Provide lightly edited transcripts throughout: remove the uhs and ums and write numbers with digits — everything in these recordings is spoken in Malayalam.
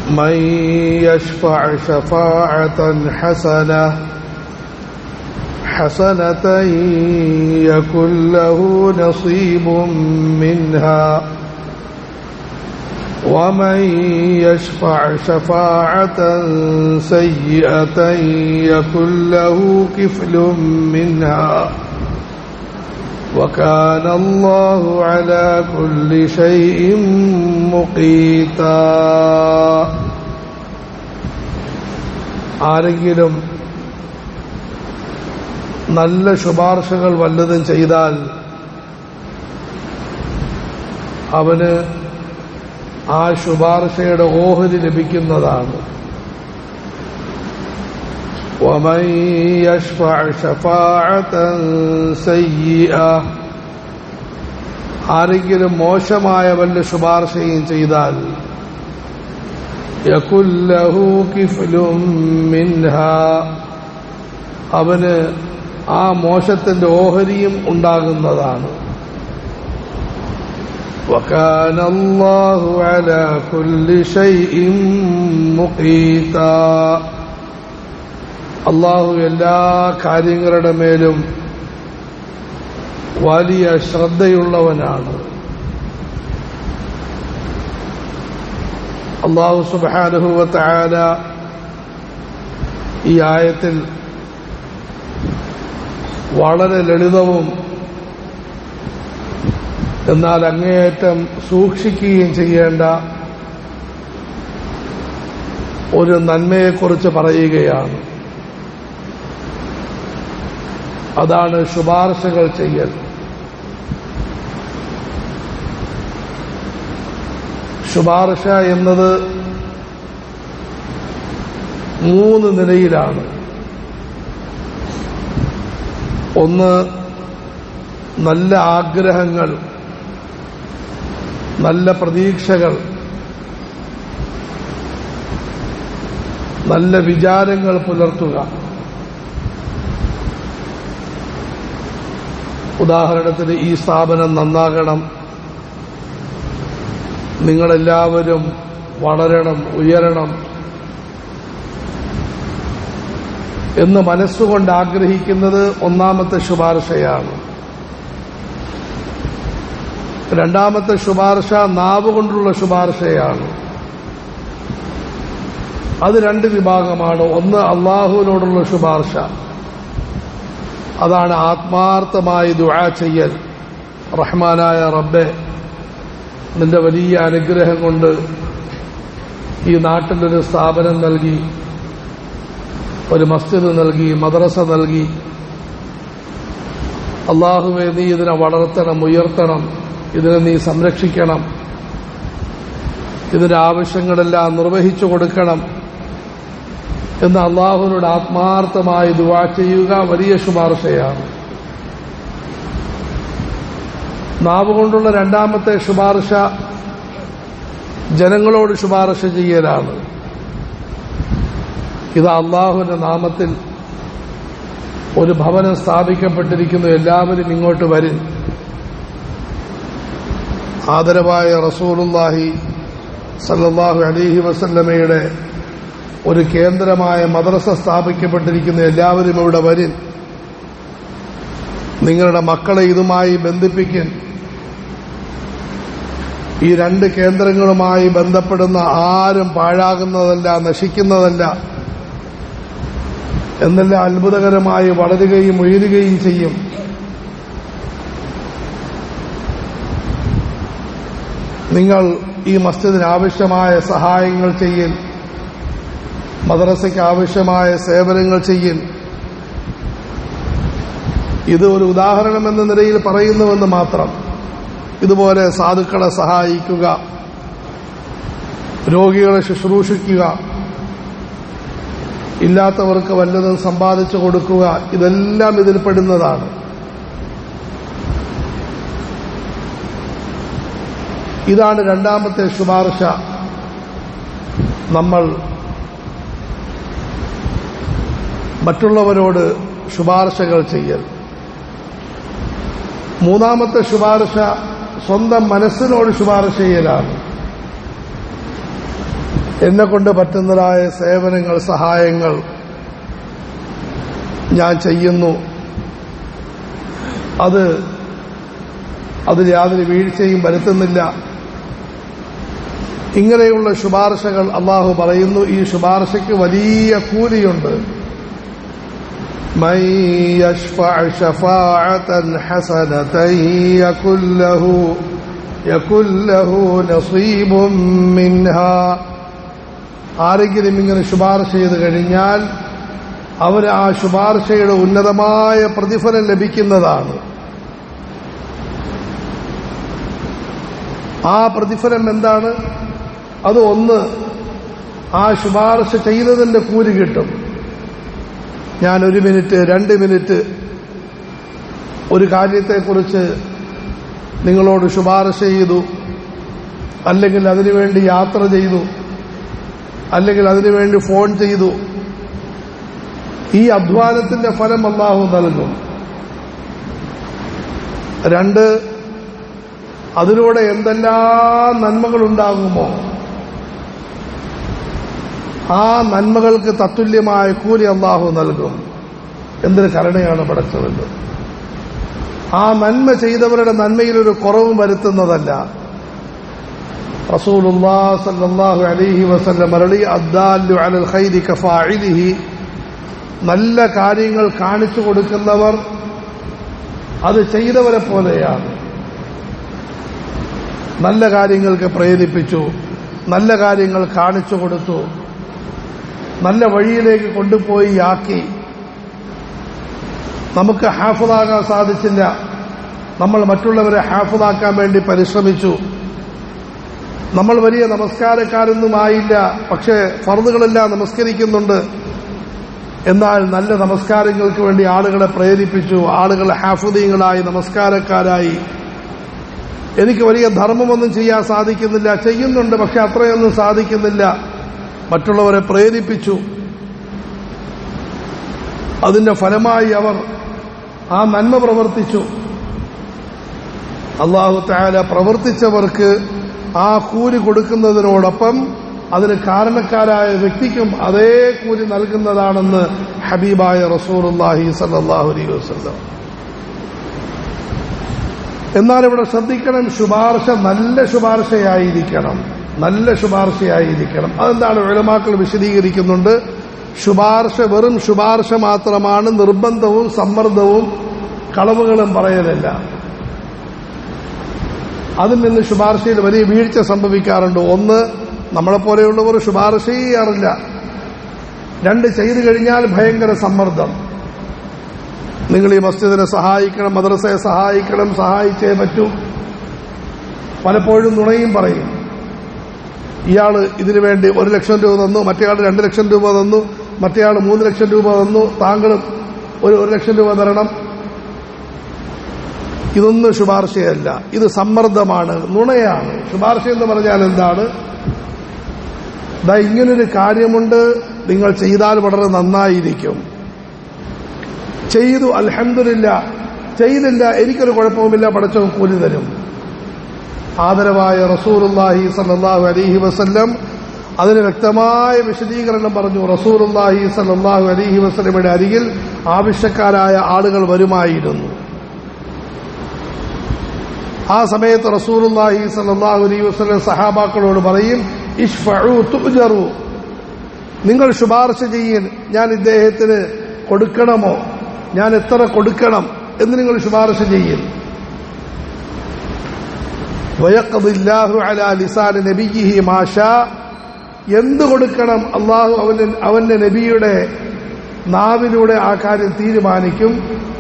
من يشفع شفاعة حسنة يكن له نصيب منها ومن يشفع شفاعة سيئة يكن له كفل منها وكان الله على كل شيء مقيتا. ആരെങ്കിലും നല്ല ശുപാർശകൾ വല്ലതും ചെയ്താൽ അവന് ആ ശുപാർശയുടെ ഓഹരി ലഭിക്കുന്നതാണ്. ومن يشفع شفاعة سيئة ആരെങ്കിലും മോശമായ വല്ല ശുപാർശയും ചെയ്താൽ يكن له كفل منها അവന് ആ മോശത്തിന്റെ ഓഹരിയും ഉണ്ടാകുന്നതാണ്. وكان الله على كل شيء مقيتا. അള്ളാഹു എല്ലാ കാര്യങ്ങളുടെ മേലും വലിയ ശ്രദ്ധയുള്ളവനാണ്. അള്ളാഹു സുബ്ഹാനഹു വ തആല ഈ ആയത്തിൽ വളരെ ലളിതവും എന്നാൽ അങ്ങേയറ്റം സൂക്ഷിക്കുകയും ചെയ്യേണ്ട ഒരു നന്മയെക്കുറിച്ച് പറയുകയാണ്. അതാണ് ശുപാർശകൾ ചെയ്യൽ. ശുപാർശ എന്നത് 3 നിലയിലാണ്. ഒന്ന്, നല്ല ആഗ്രഹങ്ങൾ, നല്ല പ്രതീക്ഷകൾ, നല്ല വിചാരങ്ങൾ പുലർത്തുക. ഉദാഹരണത്തിന്, ഈ സ്ഥാപനം നന്നാകണം, നിങ്ങളെല്ലാവരും വളരണം, ഉയരണം എന്ന് മനസ്സുകൊണ്ട് ആഗ്രഹിക്കുന്നത് ഒന്നാമത്തെ ശുപാർശയാണ്. രണ്ടാമത്തെ ശുപാർശ നാവുകൊണ്ടുള്ള ശുപാർശയാണ്. അത് 2 വിഭാഗമാണ്. ഒന്ന്, അള്ളാഹുവിനോടുള്ള ശുപാർശ. അതാണ് ആത്മാർത്ഥമായി ദുആ ചെയ്യൽ. റഹ്മാനായ റബ്ബേ, നിന്റെ വലിയ അനുഗ്രഹം കൊണ്ട് ഈ നാട്ടിലൊരു സ്ഥാപനം നൽകി, ഒരു മസ്ജിദ് നൽകി, മദ്രസ നൽകി. അല്ലാഹുവേ, നീ ഇതിനെ വളർത്തണം, ഉയർത്തണം, ഇതിനെ നീ സംരക്ഷിക്കണം, ഇതിന്റെ ആവശ്യങ്ങളെല്ലാം നിർവഹിച്ചു കൊടുക്കണം എന്ന് അള്ളാഹുവിനോട് ആത്മാർത്ഥമായി ദുആ ചെയ്യുക വലിയ ശുപാർശയാണ്. നാവ് കൊണ്ടുള്ള രണ്ടാമത്തെ ശുപാർശ ജനങ്ങളോട് ശുപാർശ ചെയ്യലാണ്. ഇത് അള്ളാഹുവിന്റെ നാമത്തിൽ ഒരു ഭവനം സ്ഥാപിക്കപ്പെട്ടിരിക്കുന്നു, എല്ലാവരും ഇങ്ങോട്ട് വരും. ആദരവായ റസൂലുള്ളാഹി സല്ലല്ലാഹു അലൈഹി വസല്ലമയുടെ ഒരു കേന്ദ്രമായ മദ്രസ സ്ഥാപിക്കപ്പെട്ടിരിക്കുന്ന എല്ലാവരും ഇവിടെ വരും. നിങ്ങളുടെ മക്കളെ ഇതുമായി ബന്ധിപ്പിക്കും. ഈ 2 കേന്ദ്രങ്ങളുമായി ബന്ധപ്പെടുന്ന ആരും പാഴാകുന്നതല്ല, നശിക്കുന്നതല്ല, എന്നെല്ലാം അത്ഭുതകരമായി വളരുകയും ഉയരുകയും ചെയ്യും. നിങ്ങൾ ഈ മസ്ജിദിന് ആവശ്യമായ സഹായങ്ങൾ ചെയ്യൽ, മദ്രസയ്ക്ക് ആവശ്യമായ സേവനങ്ങൾ ചെയ്യൽ. ഇത് ഒരു ഉദാഹരണം എന്ന നിലയിൽ പറയുന്നുവെന്ന് മാത്രം. ഇതുപോലെ സാധുക്കളെ സഹായിക്കുക, രോഗികളെ ശുശ്രൂഷിക്കുക, ഇല്ലാത്തവർക്ക് വല്ലതും സമ്പാദിച്ചു കൊടുക്കുക, ഇതെല്ലാം ഇതിൽ പെടുന്നതാണ്. ഇതാണ് രണ്ടാമത്തെ ശുപാർശ. നമ്മൾ മറ്റുള്ളവരോട് ശുപാർശകൾ ചെയ്യൽ. മൂന്നാമത്തെ ശുപാർശ സ്വന്തം മനസ്സിനോട് ശുപാർശ ചെയ്യലാണ്. എന്നെക്കൊണ്ട് പറ്റുന്നതായ സേവനങ്ങൾ, സഹായങ്ങൾ ഞാൻ ചെയ്യുന്നു. അതിൽ യാതൊരു വീഴ്ചയും വരുത്തുന്നില്ല. ഇങ്ങനെയുള്ള ശുപാർശകൾ അള്ളാഹു പറയുന്നു. ഈ ശുപാർശയ്ക്ക് വലിയ കൂലിയുണ്ട്. മൻ യശ്ഫഅ ശഫാഅതൻ ഹസനതൻ യകുൽ ലഹു നസീബുൻ മിൻഹാ. ആരെങ്കിലും ഇങ്ങനെ ശുപാർശ ചെയ്തു കഴിഞ്ഞാൽ അവന് ആ ശുപാർശയുടെ ഉന്നതമായ പ്രതിഫലം ലഭിക്കുന്നതാണ്. ആ പ്രതിഫലം എന്താണ്? അത് ഒന്ന്, ആ ശുപാർശ ചെയ്തതിന്റെ കൂലി കിട്ടും. ഞാൻ 1 മിനിറ്റ് 2 മിനിറ്റ് ഒരു കാര്യത്തെക്കുറിച്ച് നിങ്ങളോട് ശുപാർശ ചെയ്തു, അല്ലെങ്കിൽ അതിനുവേണ്ടി യാത്ര ചെയ്തു, അല്ലെങ്കിൽ അതിനുവേണ്ടി ഫോൺ ചെയ്തു. ഈ അധ്വാനത്തിന്റെ ഫലം അല്ലാഹു നൽകും. 2, അതിലൂടെ എന്തെല്ലാം നന്മകളുണ്ടാകുമോ ആ നന്മകൾക്ക് തത്തുല്യമായ കൂലി അല്ലാഹു നൽകും. എന്തൊരു കരുണയാണ് പടച്ചവന്. ആ നന്മ ചെയ്തവരുടെ നന്മയിലൊരു കുറവും വരുത്തുന്നതല്ല. റസൂലുള്ളാഹി സ്വല്ലല്ലാഹു അലൈഹി വസല്ലം പറളി അദ്ദാല്ലു അലൽ ഖൈരി കഫാഇലിഹി. നല്ല കാര്യങ്ങൾ കാണിച്ചു കൊടുക്കുന്നവർ അത് ചെയ്തവരെ പോലെയാണ്. നല്ല കാര്യങ്ങൾക്ക് പ്രേരിപ്പിച്ചു, നല്ല കാര്യങ്ങൾ കാണിച്ചു കൊടുത്തു, നല്ല വഴിയിലേക്ക് കൊണ്ടുപോയി ആക്കി. നമുക്ക് ഹാഫിളാകാൻ സാധിച്ചില്ല, നമ്മൾ മറ്റുള്ളവരെ ഹാഫിളാക്കാൻ വേണ്ടി പരിശ്രമിച്ചു. നമ്മൾ വലിയ നമസ്കാരക്കാരൊന്നുമായില്ല, പക്ഷേ ഫർദുകളെല്ലാം നമസ്കരിക്കുന്നുണ്ട്. എന്നാൽ നല്ല നമസ്കാരങ്ങൾക്ക് വേണ്ടി ആളുകളെ പ്രേരിപ്പിച്ചു, ആളുകൾ ഹാഫിളീങ്ങളായി, നമസ്കാരക്കാരായി. എനിക്ക് വലിയ ധർമ്മമൊന്നും ചെയ്യാൻ സാധിക്കുന്നില്ല, ചെയ്യുന്നുണ്ട്, പക്ഷെ അത്രയൊന്നും സാധിക്കുന്നില്ല. മറ്റുള്ളവരെ പ്രേരിപ്പിച്ചു. അതിന്റെ ഫലമായി അവർ ആ നന്മ പ്രവർത്തിച്ചു. അല്ലാഹു തആല പ്രവർത്തിച്ചവർക്ക് ആ കൂലി കൊടുക്കുന്നതിനോടൊപ്പം അതിന് കാരണക്കാരായ വ്യക്തിക്കും അതേ കൂലി നൽകുന്നതാണെന്ന് ഹബീബായ റസൂലുള്ളാഹി സ്വല്ലല്ലാഹു അലൈഹി വസല്ലം. എന്നാൽ ഇവിടെ ശ്രദ്ധിക്കണം, ശുപാർശ നല്ല ശുപാർശയായിരിക്കണം, നല്ല ശുപാർശയായിരിക്കണം. അതെന്താണ് ഉലമാക്കൾ വിശദീകരിക്കുന്നുണ്ട്. ശുപാർശ വെറും ശുപാർശ മാത്രമാണ്, നിർബന്ധവും സമ്മർദ്ദവും കളവുകളും പറയലല്ല. അതിൽ നിന്ന് ശുപാർശയിൽ വലിയ വീഴ്ച സംഭവിക്കാറുണ്ട്. 1, നമ്മളെപ്പോലെയുള്ളവർ ശുപാർശ ചെയ്യാറില്ല. 2, ചെയ്തു കഴിഞ്ഞാൽ ഭയങ്കര സമ്മർദ്ദം. നിങ്ങൾ ഈ മസ്ജിദിനെ സഹായിക്കണം, മദ്രസയെ സഹായിക്കണം, സഹായിച്ചേ പറ്റൂ. പലപ്പോഴും നുണയും പറയും. ഇയാൾ ഇതിനു വേണ്ടി 1 ലക്ഷം രൂപ തന്നു, മറ്റേയാൾ 2 ലക്ഷം രൂപ തന്നു, മറ്റേയാൾ 3 ലക്ഷം രൂപ തന്നു, താങ്കളും 1 ലക്ഷം രൂപ തരണം. ഇതൊന്നും ശുപാർശയല്ല, ഇത് സമ്മർദ്ദമാണ്, നുണയാണ്. ശുപാർശ എന്ന് പറഞ്ഞാൽ എന്താണ്? ഇങ്ങനൊരു കാര്യമുണ്ട്, നിങ്ങൾ ചെയ്താൽ വളരെ നന്നായിരിക്കും. ചെയ്തു, അൽഹംദുലില്ലാ. ചെയ്തില്ല, എനിക്കൊരു കുഴപ്പവുമില്ല, പടച്ചവൻ കൂലി തരും. ആദരവായ റസൂലുള്ളാഹി സ്വല്ലല്ലാഹു അലൈഹി വസല്ലം അതിന് വ്യക്തമായ വിശദീകരണം പറഞ്ഞു. റസൂലുള്ളാഹി സ്വല്ലല്ലാഹു അലൈഹി വസല്ലമയുടെ അരികിൽ ആവശ്യക്കാരായ ആളുകൾ വരുമായിരുന്നു. ആ സമയത്ത് റസൂലുള്ളാഹി സ്വല്ലല്ലാഹു അലൈഹി വസല്ലം സഹാബാക്കളോട് പറയും, ഇശ്ഫഉ തുഅ്ജറു, നിങ്ങൾ ശുപാർശ ചെയ്യൻ, ഞാൻ ഇദ്ദേഹത്തിന് കൊടുക്കണമോ, ഞാൻ എത്ര കൊടുക്കണം എന്ന് നിങ്ങൾ ശുപാർശ ചെയ്യൻ. വയഖദില്ലാഹു അലാ ലിസാനി നബിയിഹി മാ ഷാ, എന്ത് കൊടുക്കണം അള്ളാഹു അവന്റെ നബിയുടെ നാവിലൂടെ ആ കാര്യം തീരുമാനിക്കും.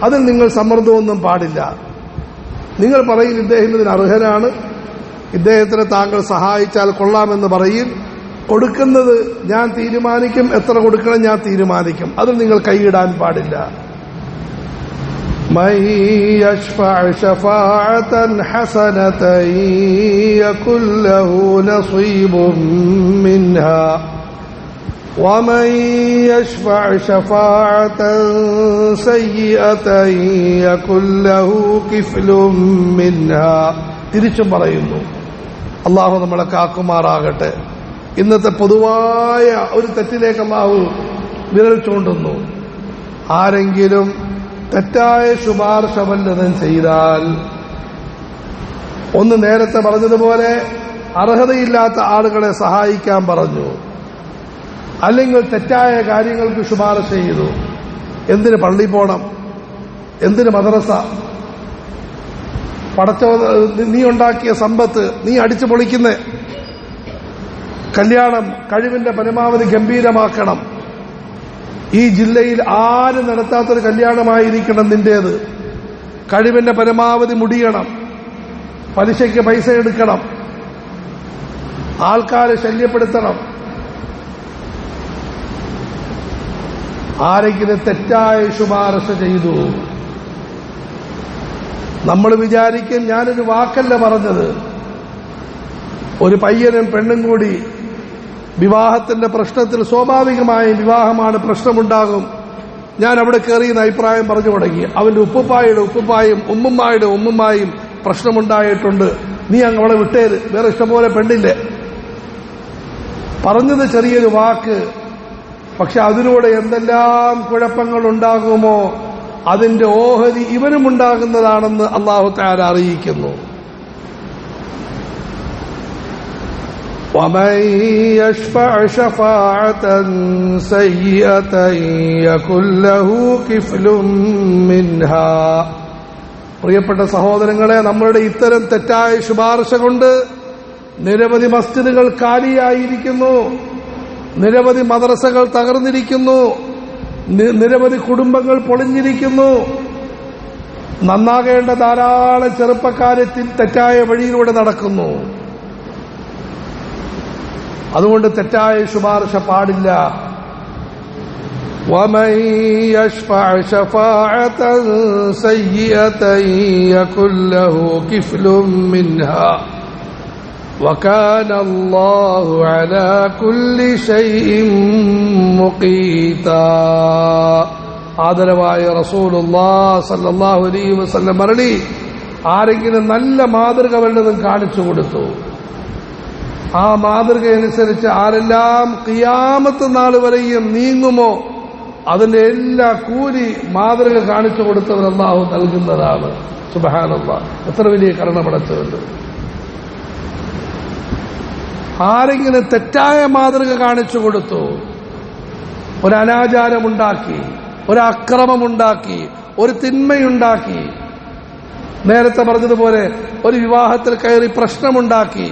അതിൽ നിങ്ങൾ സമ്മർദ്ദമൊന്നും പാടില്ല. നിങ്ങൾ പറയും ഇദ്ദേഹം ഇതിന് അർഹനാണ്, ഇദ്ദേഹത്തിനെ താങ്കൾ സഹായിച്ചാൽ കൊള്ളാമെന്ന് പറയും. കൊടുക്കുന്നത് ഞാൻ തീരുമാനിക്കും, എത്ര കൊടുക്കണം ഞാൻ തീരുമാനിക്കും. അതിൽ നിങ്ങൾ കൈയിടാൻ പാടില്ല. മൻ യശ്ഫഅ ശഫാഅതൻ ഹസനതൻ യകുൽ ലഹു നസീബുൻ മിൻഹാ വമൻ യശ്ഫഅ ശഫാഅതൻ സയ്യിഅതൻ യകുൽ ലഹു കിഫ്ലുൻ മിൻഹാ. തിരിച്ചും പറയുന്നു, അല്ലാഹു നമ്മളെ കാക്കുമാറാകട്ടെ. ഇന്നത്തെ പൊതുവായ ഒരു തെറ്റിലേക്ക് അല്ലാഹു വിരൽ ചൂണ്ടുന്നു. ആരെങ്കിലും തെറ്റായ ശുപാർശ വല്ലതും ചെയ്താൽ, ഒന്ന് നേരത്തെ പറഞ്ഞതുപോലെ അർഹതയില്ലാത്ത ആളുകളെ സഹായിക്കാൻ പറഞ്ഞു, അല്ലെങ്കിൽ തെറ്റായ കാര്യങ്ങൾക്ക് ശുപാർശ ചെയ്തു. എന്തിന് പള്ളി പോണം? എന്തിന് മദ്രസ? പടച്ചോ, നീ ഉണ്ടാക്കിയ സമ്പത്ത് നീ അടിച്ചു പൊളിക്കുന്നേ. കല്യാണം കഴിവിന്റെ പരമാവധി ഗംഭീരമാക്കണം. ഈ ജില്ലയിൽ ആരും നടത്താത്തൊരു കല്യാണമായിരിക്കണം നിന്റേത്. കഴിവിന്റെ പരമാവധി മുടിയണം, പലിശയ്ക്ക് പൈസ എടുക്കണം, ആൾക്കാരെ ശല്യപ്പെടുത്തണം. ആരെങ്കിലും തെറ്റായ ശുപാർശ ചെയ്തു, നമ്മൾ വിചാരിക്കും ഞാനൊരു വാക്കല്ല പറഞ്ഞത്. ഒരു പയ്യനും പെണ്ണും കൂടി വിവാഹത്തിന്റെ പ്രശ്നത്തിൽ, സ്വാഭാവികമായും വിവാഹമാണ്, പ്രശ്നമുണ്ടാകും. ഞാൻ അവിടെ കയറിയെന്ന് അഭിപ്രായം പറഞ്ഞു തുടങ്ങി. അവന്റെ ഉപ്പുപ്പായുടെ ഉപ്പുപ്പായും ഉമ്മുമ്മായുടെ ഉമ്മുമ്മായും പ്രശ്നമുണ്ടായിട്ടുണ്ട്. നീ അങ്ങ് അവളെ വിട്ടേര്, വേറെ ഇഷ്ടംപോലെ പെണ്ണില്ലേ. പറഞ്ഞത് ചെറിയൊരു വാക്ക്, പക്ഷെ അതിലൂടെ എന്തെല്ലാം കുഴപ്പങ്ങൾ ഉണ്ടാകുമോ അതിന്റെ ഓഹരി ഇവനുമുണ്ടാകുന്നതാണെന്ന് അല്ലാഹു തആല അറിയിക്കുന്നു. وَمَن يَشْفَعْ شَفَاعَةً سَيِّئَةً يَكُن لَّهُ كِفْلٌ مِّنْهَا. പ്രിയപ്പെട്ട സഹോദരങ്ങളെ, നമ്മളുടെ ഇത്തരം തെറ്റായ ശുപാർശ കൊണ്ട് നിരവധി മസ്ജിദുകൾ കാലിയായിരിക്കുന്നു, നിരവധി മദ്രസകൾ തകർന്നിരിക്കുന്നു, നിരവധി കുടുംബങ്ങൾ പൊളിഞ്ഞിരിക്കുന്നു. നന്നാകേണ്ട ധാരാളം ചെറുപ്പക്കാരെ തെറ്റായ വഴിയിലൂടെ നടക്കുന്നു. അതുകൊണ്ട് തെറ്റായ ശുപാർശ പാടില്ല. وَمَن يَشْفَعْ شَفَاعَةً سَيِّئَةً يَكُن لَّهُ كِفْلٌ مِّنْهَا وَكَانَ اللَّهُ عَلَى كُلِّ شَيْءٍ مُقِيتًا. ആദരവായ റസൂലുള്ളാഹി സ്വല്ലല്ലാഹു അലൈഹി വസല്ലം പറഞ്ഞു, ആരെങ്കിലും നല്ല മാതൃക വല്ലതും കാണിച്ചു കൊടുത്തു, ആ മാതൃകയനുസരിച്ച് ആരെല്ലാം ഖിയാമത്ത് നാൾ വരെയും നീങ്ങുമോ അതിന്റെ എല്ലാ കൂലി മാതൃക കാണിച്ചു കൊടുത്തവർ അല്ലാഹു നൽകുന്നതാണ്. സുബ്ഹാനല്ലാഹ്, എത്ര വലിയ കരുണപടച്ചുണ്ട്. ആരെങ്കിലും തെറ്റായ മാതൃക കാണിച്ചു കൊടുത്തു, ഒരു അനാചാരമുണ്ടാക്കി, ഒരു അക്രമമുണ്ടാക്കി, ഒരു തിന്മയുണ്ടാക്കി, നേരത്തെ പറഞ്ഞതുപോലെ ഒരു വിവാഹത്തിൽ കയറി പ്രശ്നമുണ്ടാക്കി,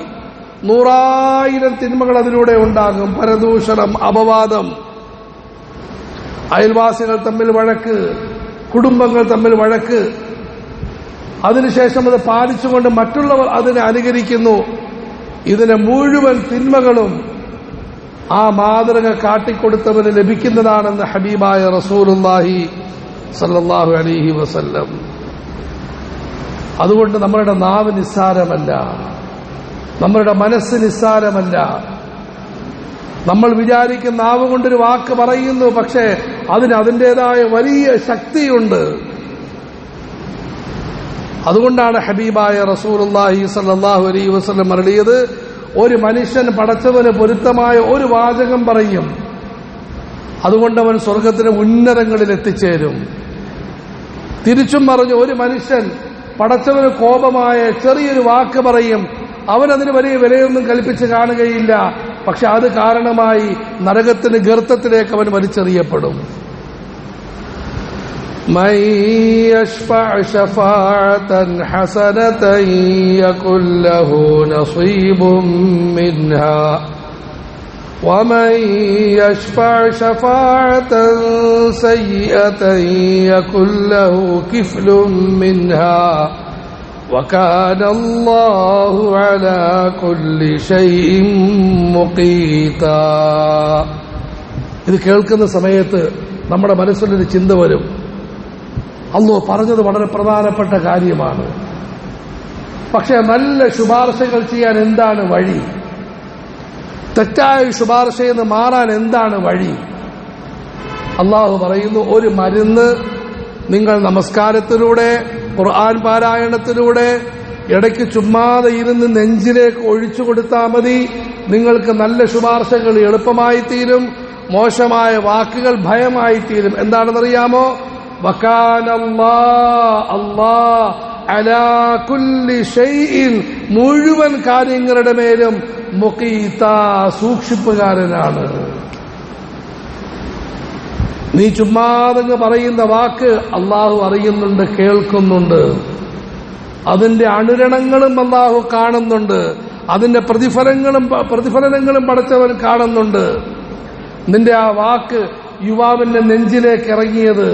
100,000 തിന്മകൾ അതിലൂടെ ഉണ്ടാകും. പരദൂഷണം, അപവാദം, അയൽവാസികൾ തമ്മിൽ വഴക്ക്, കുടുംബങ്ങൾ തമ്മിൽ വഴക്ക്. അതിനുശേഷം അത് പാലിച്ചുകൊണ്ട് മറ്റുള്ളവർ അതിനെ അനുകരിക്കുന്നു. ഇതിനെ മുഴുവൻ തിന്മകളും ആ മാതൃക കാട്ടിക്കൊടുത്തവന് ലഭിക്കുന്നതാണെന്ന് ഹബീബായ റസൂലുള്ളാഹി സ്വല്ലല്ലാഹു അലൈഹി വസല്ലം. അതുകൊണ്ട് നമ്മളുടെ നാവ് നിസ്സാരമല്ല, നമ്മളുടെ മനസ്സ് നിസ്സാരമല്ല. നമ്മൾ വിചാരിക്കുന്ന നാവ് കൊണ്ടൊരു വാക്ക് പറയുന്നു, പക്ഷേ അതിന് അതിൻ്റെതായ വലിയ ശക്തിയുണ്ട്. അതുകൊണ്ടാണ് ഹബീബായ റസൂലുള്ളാഹി സ്വല്ലല്ലാഹു അലൈഹി വസല്ലം പറഞ്ഞത്, ഒരു മനുഷ്യൻ പടച്ചവന് പൊരുത്തമായ ഒരു വാചകം പറയും, അതുകൊണ്ട് അവൻ സ്വർഗത്തിന് ഉന്നതങ്ങളിൽ എത്തിച്ചേരും. തിരിച്ചും പറഞ്ഞു, ഒരു മനുഷ്യൻ പടച്ചവന് കോപമായ ചെറിയൊരു വാക്ക് പറയും, അവനതിന് വലിയ വിലയൊന്നും കൽപ്പിച്ച് കാണുകയില്ല, പക്ഷെ അത് കാരണമായി നരകത്തിന് ഗർത്തത്തിലേക്ക് അവൻ വലിച്ചെറിയപ്പെടും. من يشفع شفاعة حسنة يكن له نصيب منها ومن يشفع شفاعة سيئة يكن له كفل منها وكان الله على كل شيء مقيتا. ഇത് കേൾക്കുന്ന സമയത്ത് നമ്മുടെ മനസ്സിലൊരു ചിന്ത വരും, അല്ലാഹു പറഞ്ഞത് വളരെ പ്രധാനപ്പെട്ട കാര്യമാണ്, പക്ഷേ നല്ല ശുപാർശകൾ ചെയ്യാൻ എന്താണ് വഴി? തെറ്റായ ശുപാർശയിൽ നിന്ന് മാറാൻ എന്താണ് വഴി? അല്ലാഹു പറയുന്നു, ഒരു മരുന്ന് നിങ്ങൾ നമസ്കാരത്തിലൂടെ, ഖുർആൻ പാരായണത്തിലൂടെ, ഇടയ്ക്ക് ചുമ്മാതെ ഇരുന്ന് നെഞ്ചിലേക്ക് ഒഴിച്ചു കൊടുത്താൽ മതി. നിങ്ങൾക്ക് നല്ല ശുപാർശകൾ എളുപ്പമായി തീരും, മോശമായ വാക്കുകൾ ഭയമായി തീരും. എന്താണെന്നറിയാമോ? അല്ലാഹ് അലാ കുല്ലി ഷൈഇൻ, മുഴുവൻ കാര്യങ്ങളുടെ മേലും മുഖീത, സൂക്ഷിപ്പുകാരനാണ്. നീ ചുമ്മാതങ്ങ് പറയുന്ന വാക്ക് അള്ളാഹു അറിയുന്നുണ്ട്, കേൾക്കുന്നുണ്ട്. അതിന്റെ അനുരണങ്ങളും അള്ളാഹു കാണുന്നുണ്ട്. അതിന്റെ പ്രതിഫലനങ്ങളും പടച്ചവൻ കാണുന്നുണ്ട്. നിന്റെ ആ വാക്ക് യുവാവിന്റെ നെഞ്ചിലേക്ക് ഇറങ്ങിയത്,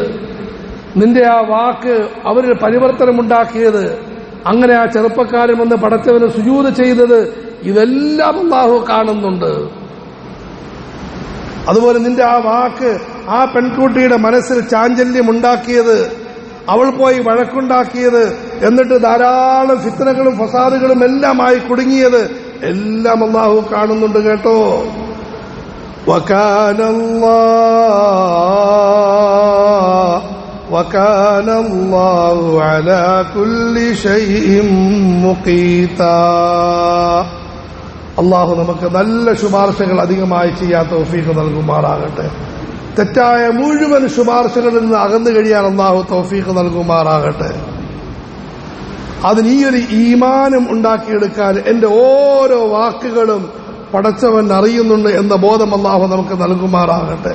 നിന്റെ ആ വാക്ക് അവരിൽ പരിവർത്തനമുണ്ടാക്കിയത്, അങ്ങനെ ആ ചെറുപ്പക്കാരൻ വന്ന് പടച്ചവന് സുജൂദ് ചെയ്തത്, ഇതെല്ലാം അല്ലാഹു കാണുന്നുണ്ട്. അതുപോലെ നിന്റെ ആ വാക്ക് ആ പെൺകുട്ടിയുടെ മനസ്സിൽ ചാഞ്ചല്യമുണ്ടാക്കിയത്, അവൾ പോയി വഴക്കുണ്ടാക്കിയത്, എന്നിട്ട് ധാരാളം ഫിത്നകളും ഫസാദുകളും എല്ലാമായി കുടുങ്ങിയത്, എല്ലാം അല്ലാഹു കാണുന്നുണ്ട് കേട്ടോ. وكان الله على كل شيء مقيتا. അള്ളാഹു നമുക്ക് നല്ല ശുപാർശകൾ അധികമായി ചെയ്യാൻ തൗഫീഖ് നൽകുമാറാകട്ടെ. തെറ്റായ മുഴുവൻ ശുപാർശകളിൽ നിന്ന് അകന്നു കഴിയാൻ അള്ളാഹു തൗഫീഖ് നൽകുമാറാകട്ടെ. അതിന് ഈ ഒരു ഈമാനും ഉണ്ടാക്കിയെടുക്കാൻ എന്റെ ഓരോ വാക്കുകളും പടച്ചവൻ അറിയുന്നുണ്ട് എന്ന ബോധം അള്ളാഹു നമുക്ക് നൽകുമാറാകട്ടെ.